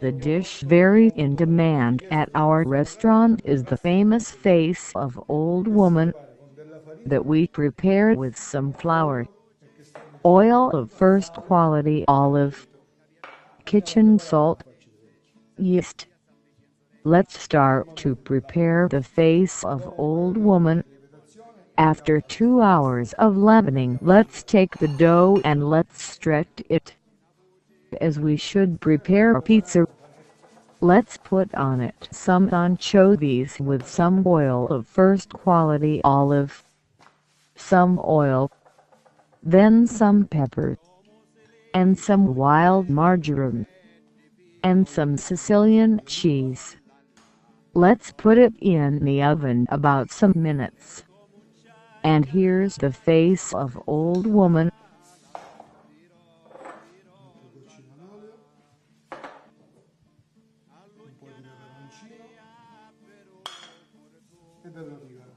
The dish very in demand at our restaurant is the famous face of old woman that we prepare with some flour, oil of first quality olive, kitchen salt, yeast. Let's start to prepare the face of old woman. After 2 hours of leavening, let's take the dough and let's stretch it as we should prepare pizza. Let's put on it some anchovies with some oil of first quality olive, some oil, then some pepper, and some wild marjoram, and some Sicilian cheese. Let's put it in the oven about some minutes. And here's the face of old woman. E dell'origano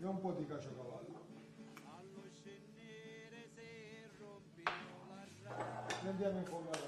e un po' di caciocavallo e andiamo a incollare.